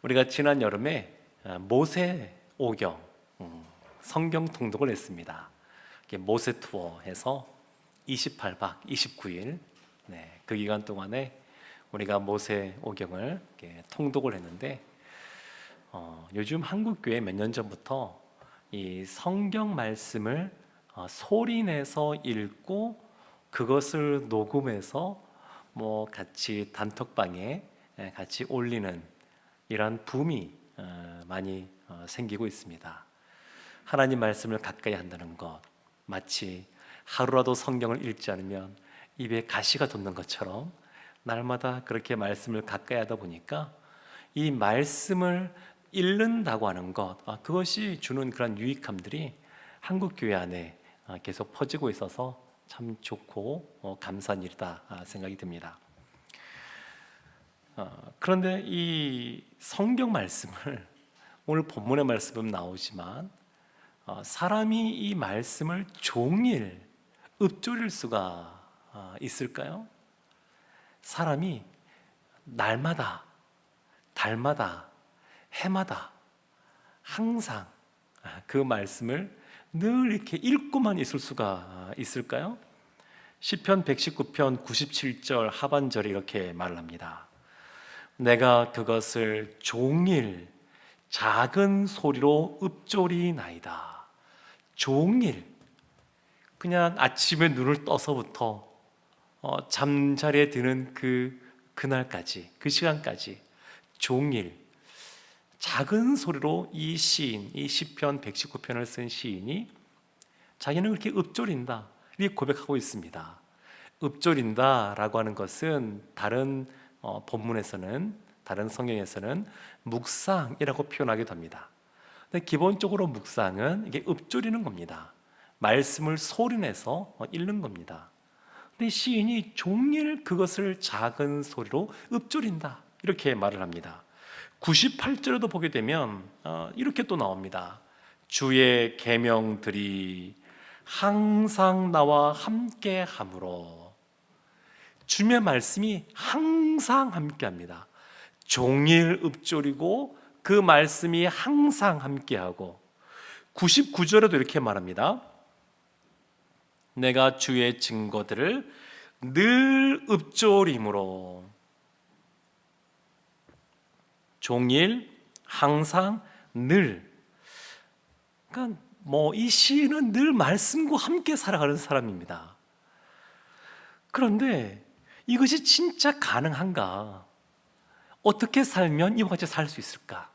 우리가 지난 여름에 모세 오경 성경 통독을 했습니다. 모세 투어해서 28박 29일 그 기간 동안에 우리가 모세 오경을 통독을 했는데 요즘 한국교회 몇 년 전부터 이 성경 말씀을 소리내서 읽고 그것을 녹음해서 같이 단톡방에 같이 올리는 이런 붐이 많이 생기고 있습니다. 하나님 말씀을 가까이 한다는 것, 마치 하루라도 성경을 읽지 않으면 입에 가시가 돋는 것처럼 날마다 그렇게 말씀을 가까이 하다 보니까 이 말씀을 읽는다고 하는 것, 그것이 주는 그런 유익함들이 한국 교회 안에 계속 퍼지고 있어서 참 좋고 감사한 일이다 생각이 듭니다. 그런데 이 성경 말씀을 오늘 본문의 말씀은 나오지만 사람이 이 말씀을 종일 읊조릴 수가 있을까요? 사람이 날마다, 달마다, 해마다 항상 그 말씀을 늘 이렇게 읽고만 있을 수가 있을까요? 시편 119편 97절 하반절이 이렇게 말을 합니다. 내가 그것을 종일 작은 소리로 읊조리나이다. 종일, 그냥 아침에 눈을 떠서부터 잠자리에 드는 그날까지, 그 시간까지 종일 작은 소리로 이 시인, 이 시편 119편을 쓴 시인이 자기는 그렇게 읊조린다 이렇게 고백하고 있습니다. 읊조린다라고 하는 것은 다른 본문에서는, 다른 성경에서는 묵상이라고 표현하기도 합니다. 근데 기본적으로 묵상은 이게 읊조리는 겁니다. 말씀을 소리내서 읽는 겁니다. 근데 시인이 종일 그것을 작은 소리로 읊조린다 이렇게 말을 합니다. 98절에도 보게 되면 이렇게 또 나옵니다. 주의 계명들이 항상 나와 함께 함으로. 주님의 말씀이 항상 함께 합니다. 종일 읊조리고 그 말씀이 항상 함께하고. 99절에도 이렇게 말합니다. 내가 주의 증거들을 늘 읊조림으로. 종일, 항상, 늘. 그러니까 이 시인은 늘 말씀과 함께 살아가는 사람입니다. 그런데 이것이 진짜 가능한가? 어떻게 살면 이와 같이 살 수 있을까?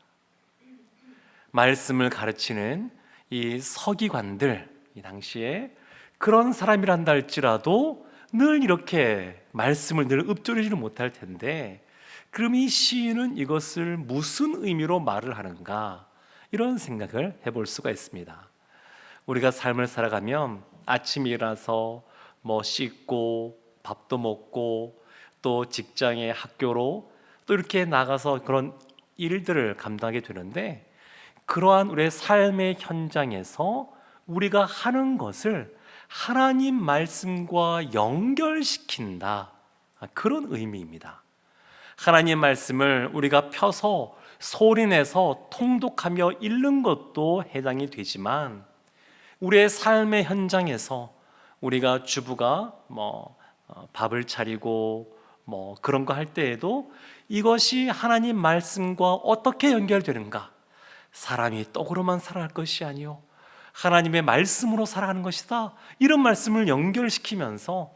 말씀을 가르치는 이 서기관들, 이 당시에 그런 사람이란다 할지라도 늘 이렇게 말씀을 늘 읊조리지는 못할 텐데, 그럼 이 시인은 이것을 무슨 의미로 말을 하는가? 이런 생각을 해볼 수가 있습니다. 우리가 삶을 살아가면 아침에 일어나서 씻고 밥도 먹고 또 직장에 학교로 또 이렇게 나가서 그런 일들을 감당하게 되는데, 그러한 우리의 삶의 현장에서 우리가 하는 것을 하나님 말씀과 연결시킨다, 그런 의미입니다. 하나님 말씀을 우리가 펴서 소리내서 통독하며 읽는 것도 해당이 되지만, 우리의 삶의 현장에서 우리가 주부가 밥을 차리고 그런 거 할 때에도 이것이 하나님 말씀과 어떻게 연결되는가? 사람이 떡으로만 살아갈 것이 아니요 하나님의 말씀으로 살아가는 것이다, 이런 말씀을 연결시키면서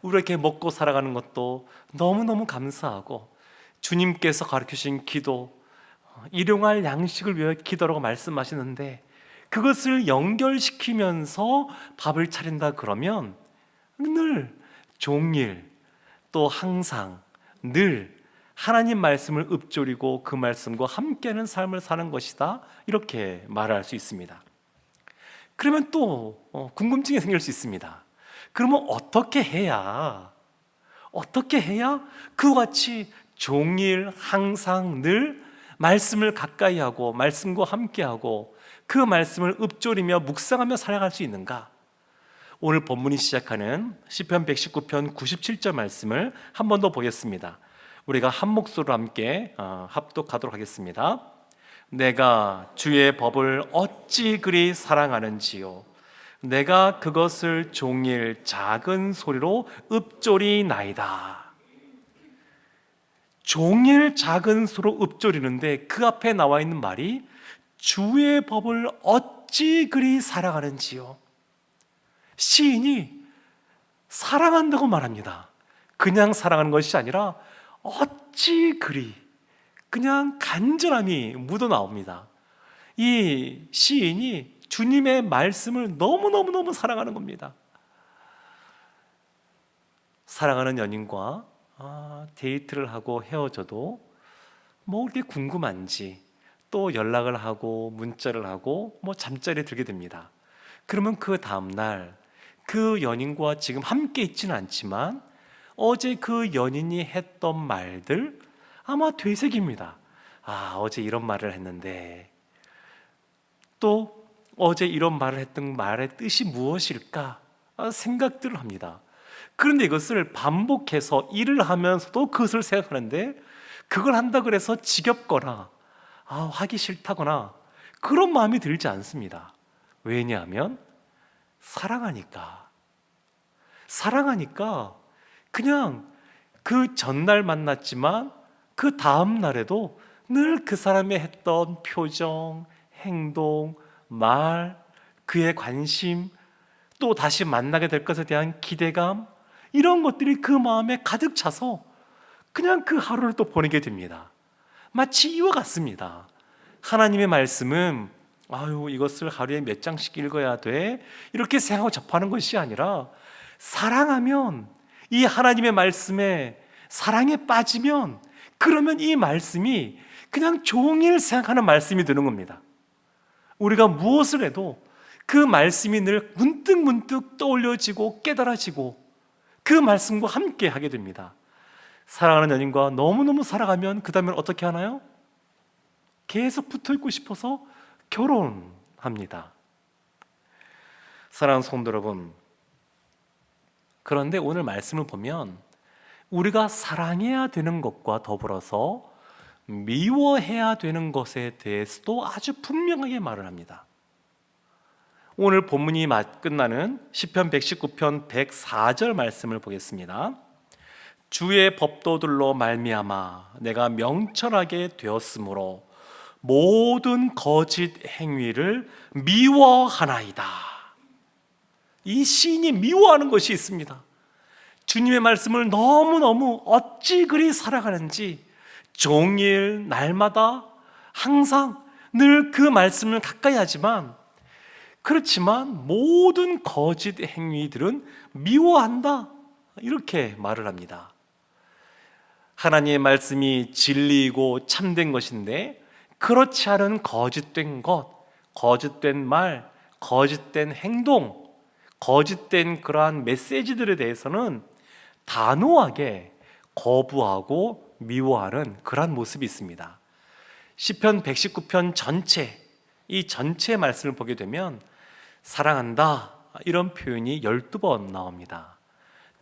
우리가 이렇게 먹고 살아가는 것도 너무너무 감사하고, 주님께서 가르쳐주신 기도, 일용할 양식을 위하여 기도라고 말씀하시는데 그것을 연결시키면서 밥을 차린다 그러면 늘, 종일, 또 항상, 늘 하나님 말씀을 읊조리고 그 말씀과 함께하는 삶을 사는 것이다, 이렇게 말할 수 있습니다. 그러면 또 궁금증이 생길 수 있습니다. 그러면 어떻게 해야 그와 같이 종일, 항상, 늘 말씀을 가까이 하고 말씀과 함께하고 그 말씀을 읊조리며 묵상하며 살아갈 수 있는가? 오늘 본문이 시작하는 시편 119편 97절 말씀을 한 번 더 보겠습니다. 우리가 한 목소리로 함께 합독하도록 하겠습니다. 내가 주의 법을 어찌 그리 사랑하는지요. 내가 그것을 종일 작은 소리로 읊조리나이다. 종일 작은 소리로 읊조리는데 그 앞에 나와 있는 말이 주의 법을 어찌 그리 사랑하는지요. 시인이 사랑한다고 말합니다. 그냥 사랑하는 것이 아니라 어찌 그리, 그냥 간절함이 묻어나옵니다. 이 시인이 주님의 말씀을 너무너무너무 사랑하는 겁니다. 사랑하는 연인과 데이트를 하고 헤어져도 뭐 그렇게 궁금한지 또 연락을 하고 문자를 하고 뭐 잠자리에 들게 됩니다. 그러면 그 다음날 그 연인과 지금 함께 있지는 않지만 어제 그 연인이 했던 말들 아마 되새깁니다. 어제 이런 말을 했는데, 또 어제 이런 말을 했던 말의 뜻이 무엇일까 생각들을 합니다. 그런데 이것을 반복해서 일을 하면서도 그것을 생각하는데, 그걸 한다 그래서 지겹거나 하기 싫다거나 그런 마음이 들지 않습니다. 왜냐하면 사랑하니까 그냥 그 전날 만났지만 그 다음 날에도 늘 그 사람이 했던 표정, 행동, 말, 그의 관심, 또 다시 만나게 될 것에 대한 기대감, 이런 것들이 그 마음에 가득 차서 그냥 그 하루를 또 보내게 됩니다. 마치 이와 같습니다. 하나님의 말씀은 이것을 하루에 몇 장씩 읽어야 돼, 이렇게 생각하고 접하는 것이 아니라, 사랑하면, 이 하나님의 말씀에 사랑에 빠지면, 그러면 이 말씀이 그냥 종일 생각하는 말씀이 되는 겁니다. 우리가 무엇을 해도 그 말씀이 늘 문득문득 떠올려지고 깨달아지고 그 말씀과 함께 하게 됩니다. 사랑하는 연인과 너무너무 사랑하면 그 다음엔 어떻게 하나요? 계속 붙어있고 싶어서 결혼합니다. 사랑하는 성도 여러분, 그런데 오늘 말씀을 보면 우리가 사랑해야 되는 것과 더불어서 미워해야 되는 것에 대해서도 아주 분명하게 말을 합니다. 오늘 본문이 끝나는 시편 119편 104절 말씀을 보겠습니다. 주의 법도들로 말미암아 내가 명철하게 되었으므로 모든 거짓 행위를 미워하나이다. 이 시인이 미워하는 것이 있습니다. 주님의 말씀을 너무너무 어찌 그리 사랑하는지 종일 날마다 항상 늘 그 말씀을 가까이 하지만, 그렇지만 모든 거짓 행위들은 미워한다, 이렇게 말을 합니다. 하나님의 말씀이 진리이고 참된 것인데 그렇지 않은 거짓된 것, 거짓된 말, 거짓된 행동, 거짓된 그러한 메시지들에 대해서는 단호하게 거부하고 미워하는 그러한 모습이 있습니다. 시편 119편 전체, 이 전체의 말씀을 보게 되면 사랑한다, 이런 표현이 12번 나옵니다.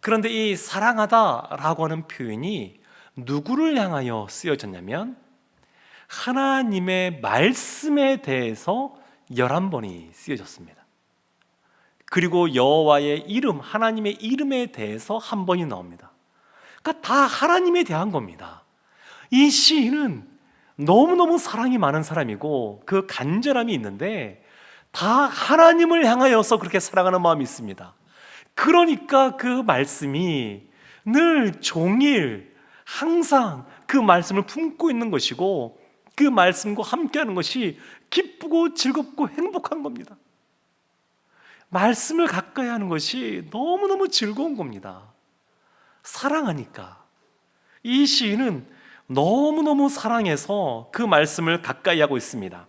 그런데 이 사랑하다라고 하는 표현이 누구를 향하여 쓰여졌냐면 하나님의 말씀에 대해서 11번이 쓰여졌습니다. 그리고 여호와의 이름, 하나님의 이름에 대해서 1번이 나옵니다. 그러니까 다 하나님에 대한 겁니다. 이 시인은 너무너무 사랑이 많은 사람이고 그 간절함이 있는데 다 하나님을 향하여서 그렇게 사랑하는 마음이 있습니다. 그러니까 그 말씀이 늘 종일 항상 그 말씀을 품고 있는 것이고 그 말씀과 함께하는 것이 기쁘고 즐겁고 행복한 겁니다. 말씀을 가까이 하는 것이 너무너무 즐거운 겁니다. 사랑하니까. 이 시인은 너무너무 사랑해서 그 말씀을 가까이 하고 있습니다.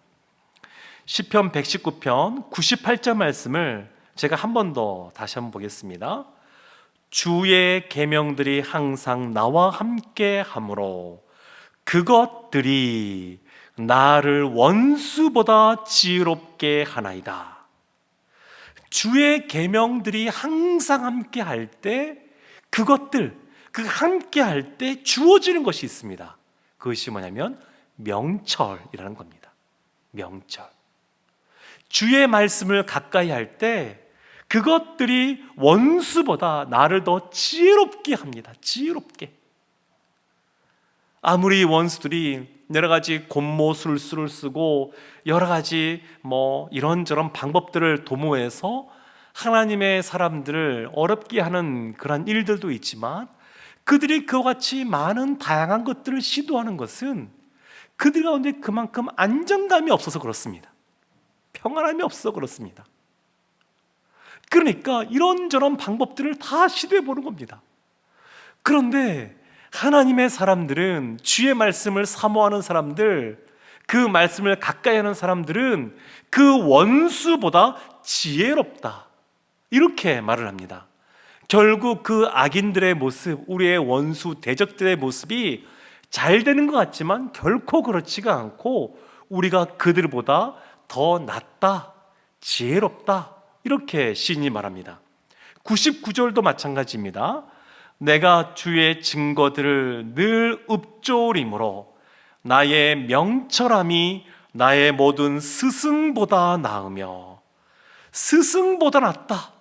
시편 119편 98절 말씀을 제가 한 번 더 다시 한번 보겠습니다. 주의 계명들이 항상 나와 함께 하므로 그것들이 나를 원수보다 지혜롭게 하나이다. 주의 계명들이 항상 함께 할 때 그것들, 그 함께 할 때 주어지는 것이 있습니다. 그것이 뭐냐면 명철이라는 겁니다. 명철. 주의 말씀을 가까이 할 때 그것들이 원수보다 나를 더 지혜롭게 합니다. 지혜롭게. 아무리 원수들이 여러 가지 곤모술수를 쓰고 여러 가지 이런저런 방법들을 도모해서 하나님의 사람들을 어렵게 하는 그런 일들도 있지만, 그들이 그와 같이 많은 다양한 것들을 시도하는 것은 그들 가운데 그만큼 안정감이 없어서 그렇습니다. 평안함이 없어서 그렇습니다. 그러니까 이런저런 방법들을 다 시도해 보는 겁니다. 그런데 하나님의 사람들은, 주의 말씀을 사모하는 사람들, 그 말씀을 가까이 하는 사람들은 그 원수보다 지혜롭다, 이렇게 말을 합니다. 결국 그 악인들의 모습, 우리의 원수 대적들의 모습이 잘 되는 것 같지만 결코 그렇지가 않고 우리가 그들보다 더 낫다, 지혜롭다, 이렇게 시인이 말합니다. 99절도 마찬가지입니다. 내가 주의 증거들을 늘 읊조림으로 나의 명철함이 나의 모든 스승보다 나으며, 스승보다 낫다.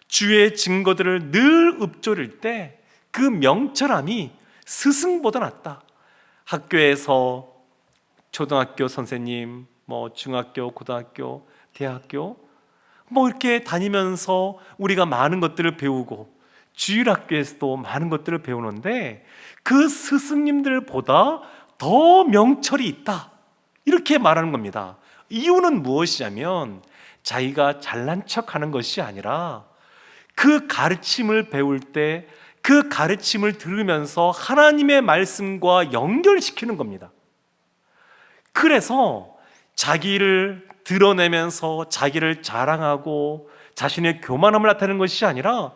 주의 증거들을 늘 읊조릴 때 그 명철함이 스승보다 낫다. 학교에서 초등학교 선생님, 중학교, 고등학교, 대학교 이렇게 다니면서 우리가 많은 것들을 배우고 주일학교에서도 많은 것들을 배우는데 그 스승님들보다 더 명철이 있다, 이렇게 말하는 겁니다. 이유는 무엇이냐면 자기가 잘난 척하는 것이 아니라 그 가르침을 배울 때 그 가르침을 들으면서 하나님의 말씀과 연결시키는 겁니다. 그래서 자기를 드러내면서 자기를 자랑하고 자신의 교만함을 나타내는 것이 아니라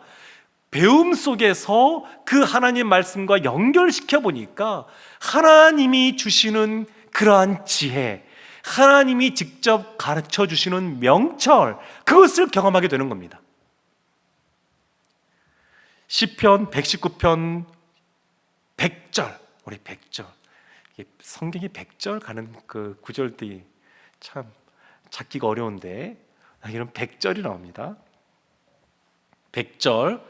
배움 속에서 그 하나님 말씀과 연결시켜 보니까 하나님이 주시는 그러한 지혜, 하나님이 직접 가르쳐 주시는 명철, 그것을 경험하게 되는 겁니다. 시편 119편 100절, 우리 100절, 성경이 100절 가는 그 구절들이 참 찾기가 어려운데 이런 100절이 나옵니다. 100절,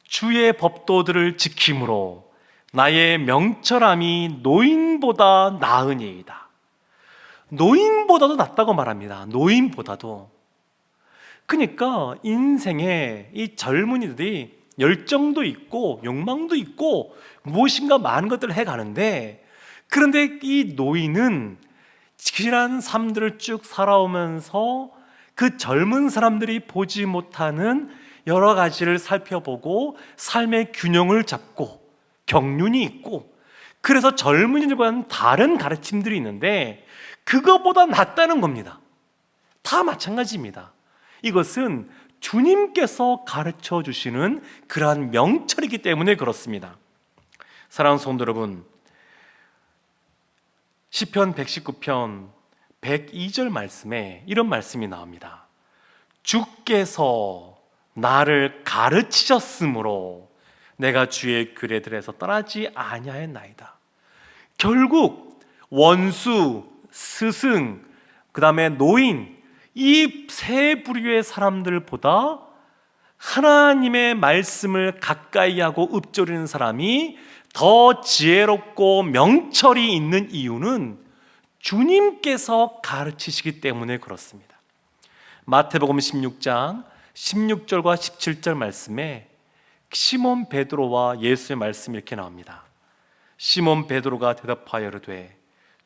주의 법도들을 지킴으로 나의 명철함이 노인보다 나으니이다. 노인보다도 낫다고 말합니다. 노인보다도. 그러니까 인생에 이 젊은이들이 열정도 있고 욕망도 있고 무엇인가 많은 것들을 해가는데, 그런데 이 노인은 지난 삶들을 쭉 살아오면서 그 젊은 사람들이 보지 못하는 여러 가지를 살펴보고 삶의 균형을 잡고 경륜이 있고, 그래서 젊은이들과는 다른 가르침들이 있는데 그거보다 낫다는 겁니다. 다 마찬가지입니다. 이것은 주님께서 가르쳐 주시는 그러한 명철이기 때문에 그렇습니다. 사랑하는 성도 여러분, 시편 119편 102절 말씀에 이런 말씀이 나옵니다. 주께서 나를 가르치셨으므로 내가 주의 규례들에서 떠나지 아니하였나이다. 결국 원수, 스승, 그 다음에 노인, 이 세 부류의 사람들보다 하나님의 말씀을 가까이 하고 읊조리는 사람이 더 지혜롭고 명철이 있는 이유는 주님께서 가르치시기 때문에 그렇습니다. 마태복음 16장 16절과 17절 말씀에 시몬 베드로와 예수의 말씀이 이렇게 나옵니다. 시몬 베드로가 대답하여 이르되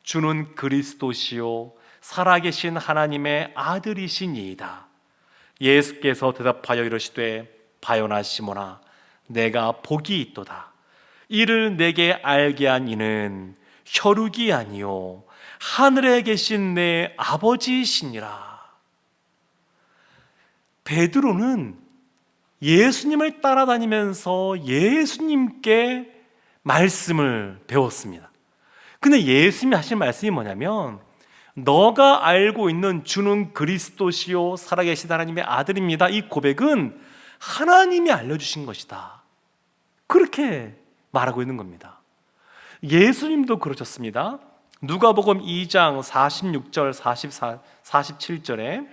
주는 그리스도시요 살아계신 하나님의 아들이시니이다. 예수께서 대답하여 이르시되 바요나 시몬아 내가 복이 있도다. 이를 내게 알게 한 이는 혈육이 아니요 하늘에 계신 내 아버지이시니라. 베드로는 예수님을 따라다니면서 예수님께 말씀을 배웠습니다. 근데 예수님이 하신 말씀이 뭐냐면 너가 알고 있는 주는 그리스도시요 살아계신 하나님의 아들입니다. 이 고백은 하나님이 알려주신 것이다. 그렇게 말하고 있는 겁니다. 예수님도 그러셨습니다. 누가복음 2장 46절 47절에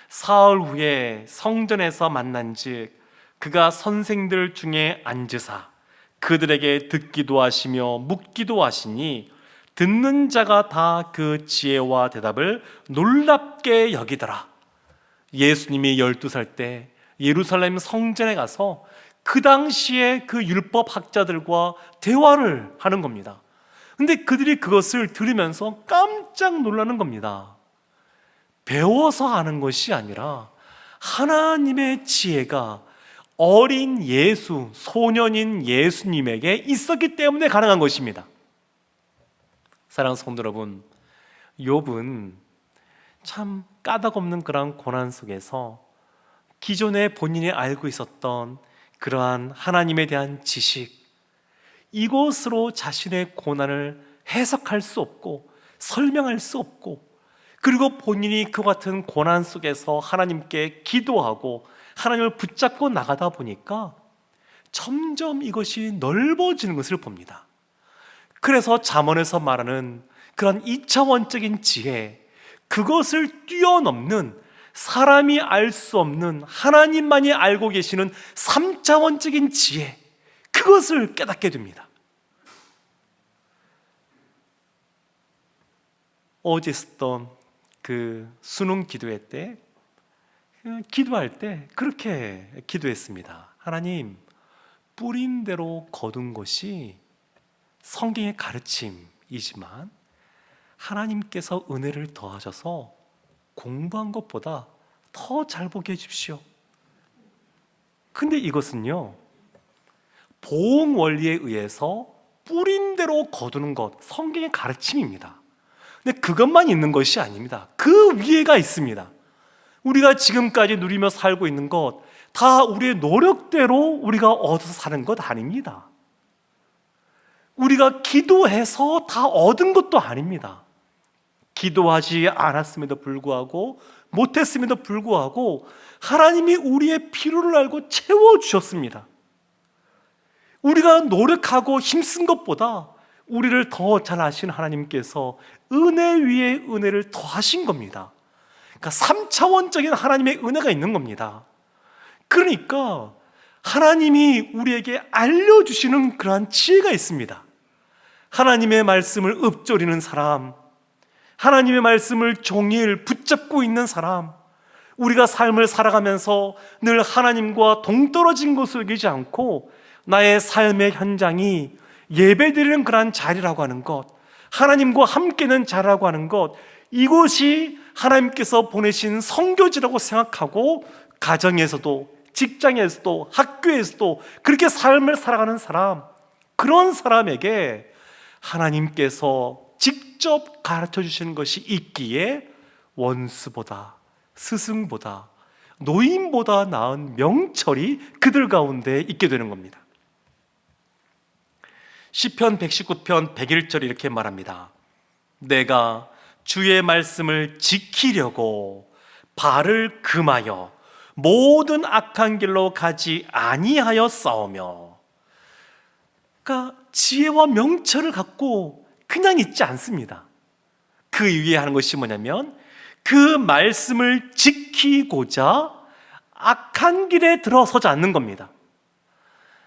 사흘 후에 성전에서 만난즉 그가 선생들 중에 앉으사 그들에게 듣기도 하시며 묻기도 하시니 듣는 자가 다 그 지혜와 대답을 놀랍게 여기더라. 예수님이 12살 때 예루살렘 성전에 가서 그 당시에 그 율법 학자들과 대화를 하는 겁니다. 근데 그들이 그것을 들으면서 깜짝 놀라는 겁니다. 배워서 하는 것이 아니라 하나님의 지혜가 어린 예수, 소년인 예수님에게 있었기 때문에 가능한 것입니다. 사랑하는 성도 여러분, 욥은 참 까닭없는 그런 고난 속에서 기존에 본인이 알고 있었던 그러한 하나님에 대한 지식, 이것으로 자신의 고난을 해석할 수 없고 설명할 수 없고, 그리고 본인이 그 같은 고난 속에서 하나님께 기도하고 하나님을 붙잡고 나가다 보니까 점점 이것이 넓어지는 것을 봅니다. 그래서 잠언에서 말하는 그런 2차원적인 지혜, 그것을 뛰어넘는 사람이 알 수 없는 하나님만이 알고 계시는 3차원적인 지혜, 그것을 깨닫게 됩니다. 어제 있었던 그 수능 기도회 때, 기도할 때 그렇게 기도했습니다. 하나님, 뿌린 대로 거둔 것이 성경의 가르침이지만 하나님께서 은혜를 더하셔서 공부한 것보다 더 잘 보게 해주십시오. 근데 이것은요, 보응 원리에 의해서 뿌린 대로 거두는 것, 성경의 가르침입니다. 근데 그것만 있는 것이 아닙니다. 그 위에가 있습니다. 우리가 지금까지 누리며 살고 있는 것, 다 우리의 노력대로 우리가 얻어서 사는 것 아닙니다. 우리가 기도해서 다 얻은 것도 아닙니다. 기도하지 않았음에도 불구하고, 못했음에도 불구하고 하나님이 우리의 필요를 알고 채워주셨습니다. 우리가 노력하고 힘쓴 것보다 우리를 더 잘 아시는 하나님께서 은혜 위에 은혜를 더하신 겁니다. 그러니까 3차원적인 하나님의 은혜가 있는 겁니다. 그러니까 하나님이 우리에게 알려주시는 그러한 지혜가 있습니다. 하나님의 말씀을 읊조리는 사람, 하나님의 말씀을 종일 붙잡고 있는 사람, 우리가 삶을 살아가면서 늘 하나님과 동떨어진 것을 여기지 않고 나의 삶의 현장이 예배드리는 그러한 자리라고 하는 것, 하나님과 함께는 자리라고 하는 것, 이곳이 하나님께서 보내신 선교지라고 생각하고 가정에서도 직장에서도 학교에서도 그렇게 삶을 살아가는 사람, 그런 사람에게 하나님께서 직접 가르쳐 주시는 것이 있기에 원수보다, 스승보다, 노인보다 나은 명철이 그들 가운데 있게 되는 겁니다. 시편 119편 101절 이렇게 말합니다. 내가 주의 말씀을 지키려고 발을 금하여 모든 악한 길로 가지 아니하여 싸우며, 그러니까 지혜와 명철을 갖고 그냥 있지 않습니다. 그 위에 하는 것이 뭐냐면 그 말씀을 지키고자 악한 길에 들어서지 않는 겁니다.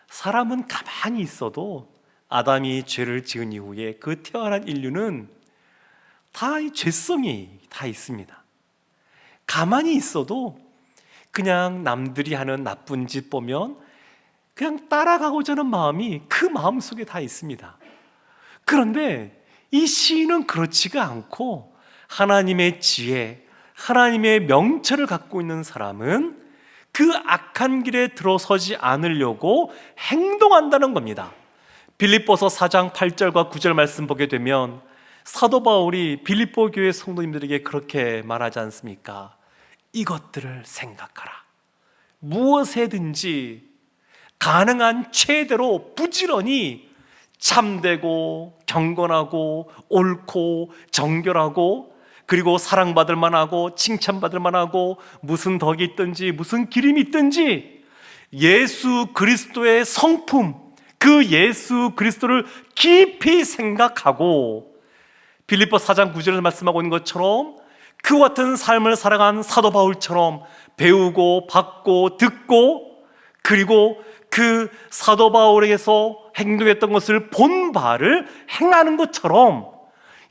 사람은 가만히 있어도 아담이 죄를 지은 이후에 그 태어난 인류는 다 이 죄성이 다 있습니다. 가만히 있어도 그냥 남들이 하는 나쁜 짓 보면 그냥 따라가고자 하는 마음이 그 마음속에 다 있습니다. 그런데 이 시인은 그렇지가 않고 하나님의 지혜, 하나님의 명철을 갖고 있는 사람은 그 악한 길에 들어서지 않으려고 행동한다는 겁니다. 빌립보서 4장 8절과 9절 말씀 보게 되면 사도 바울이 빌립보 교회 성도님들에게 그렇게 말하지 않습니까? 이것들을 생각하라. 무엇에든지 가능한 최대로 부지런히 참되고 경건하고 옳고 정결하고, 그리고 사랑받을 만하고 칭찬받을 만하고, 무슨 덕이 있든지 무슨 기림이 있든지 예수 그리스도의 성품, 그 예수 그리스도를 깊이 생각하고 빌립보 4장 9절에서 말씀하고 있는 것처럼 그와 같은 삶을 살아간 사도 바울처럼 배우고 받고 듣고 그리고 그 사도 바울에게서 행동했던 것을 본 바를 행하는 것처럼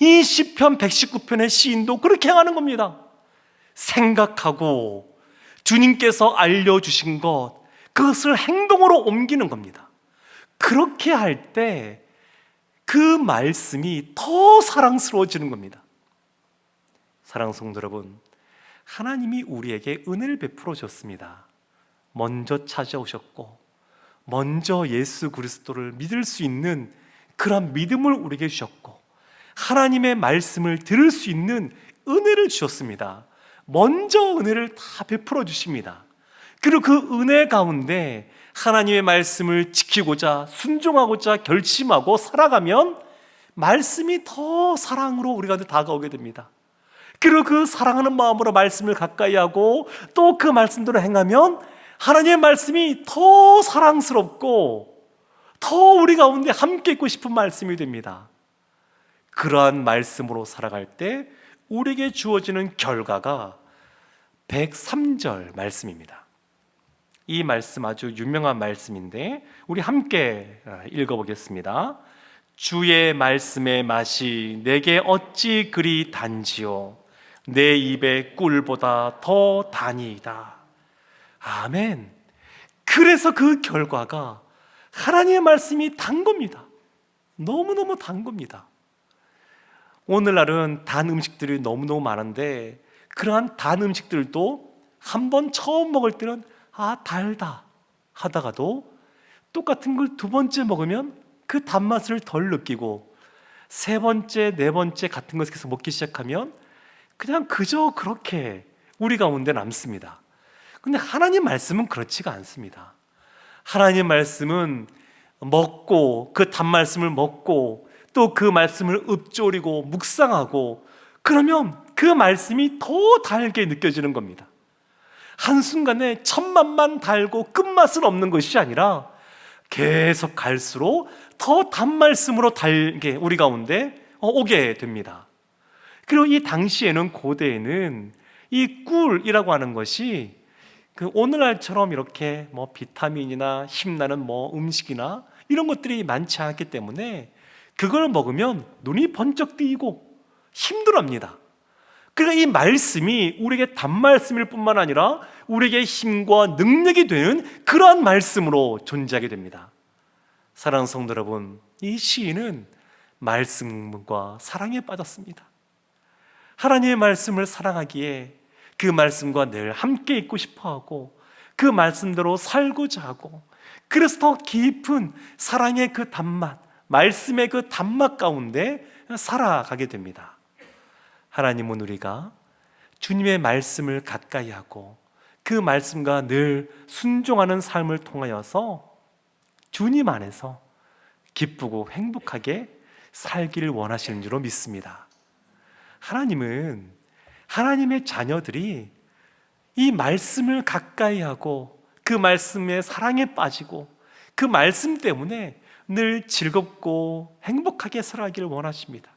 이 시편 119편의 시인도 그렇게 행하는 겁니다. 생각하고 주님께서 알려주신 것, 그것을 행동으로 옮기는 겁니다. 그렇게 할 때 그 말씀이 더 사랑스러워지는 겁니다. 사랑하는 성도 여러분, 하나님이 우리에게 은혜를 베풀어 줬습니다. 먼저 찾아오셨고 먼저 예수 그리스도를 믿을 수 있는 그런 믿음을 우리에게 주셨고 하나님의 말씀을 들을 수 있는 은혜를 주셨습니다. 먼저 은혜를 다 베풀어 주십니다. 그리고 그 은혜 가운데 하나님의 말씀을 지키고자 순종하고자 결심하고 살아가면 말씀이 더 사랑으로 우리 가운데 다가오게 됩니다. 그리고 그 사랑하는 마음으로 말씀을 가까이 하고 또 그 말씀대로 행하면 하나님의 말씀이 더 사랑스럽고 더 우리 가운데 함께 있고 싶은 말씀이 됩니다. 그러한 말씀으로 살아갈 때 우리에게 주어지는 결과가 103절 말씀입니다. 이 말씀 아주 유명한 말씀인데 우리 함께 읽어보겠습니다. 주의 말씀의 맛이 내게 어찌 그리 단지요 내 입의 꿀보다 더 다니이다. 아멘. 그래서 그 결과가 하나님의 말씀이 단 겁니다. 너무너무 단 겁니다. 오늘날은 단 음식들이 너무너무 많은데 그러한 단 음식들도 한번 처음 먹을 때는 달다 하다가도 똑같은 걸 두 번째 먹으면 그 단맛을 덜 느끼고 세 번째, 네 번째 같은 것을 계속 먹기 시작하면 그냥 그저 그렇게 우리 가운데 남습니다. 근데 하나님 말씀은 그렇지가 않습니다. 하나님 말씀은 먹고 그 단말씀을 먹고 또 그 말씀을 읊조리고 묵상하고 그러면 그 말씀이 더 달게 느껴지는 겁니다. 한순간에 첫맛만 달고 끝맛은 없는 것이 아니라 계속 갈수록 더 단말씀으로 달게 우리 가운데 오게 됩니다. 그리고 이 당시에는 고대에는 이 꿀이라고 하는 것이 그 오늘날처럼 이렇게 비타민이나 힘나는 음식이나 이런 것들이 많지 않기 때문에 그걸 먹으면 눈이 번쩍 뜨이고 힘들어합니다. 그러니까 이 말씀이 우리에게 단말씀일 뿐만 아니라 우리에게 힘과 능력이 되는 그러한 말씀으로 존재하게 됩니다. 사랑하는 성도 여러분, 이 시인은 말씀과 사랑에 빠졌습니다. 하나님의 말씀을 사랑하기에 그 말씀과 늘 함께 있고 싶어하고 그 말씀대로 살고자 하고 그래서 더 깊은 사랑의 그 단맛, 말씀의 그 단맛 가운데 살아가게 됩니다. 하나님은 우리가 주님의 말씀을 가까이 하고 그 말씀과 늘 순종하는 삶을 통하여서 주님 안에서 기쁘고 행복하게 살기를 원하시는 줄로 믿습니다. 하나님은 하나님의 자녀들이 이 말씀을 가까이 하고 그 말씀의 사랑에 빠지고 그 말씀 때문에 늘 즐겁고 행복하게 살아가기를 원하십니다.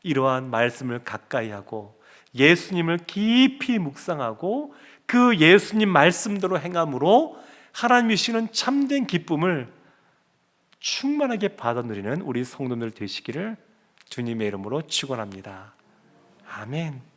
이러한 말씀을 가까이 하고 예수님을 깊이 묵상하고 그 예수님 말씀대로 행함으로 하나님이 주시는 참된 기쁨을 충만하게 받아 누리는 우리 성도들 되시기를 주님의 이름으로 축원합니다. 아멘.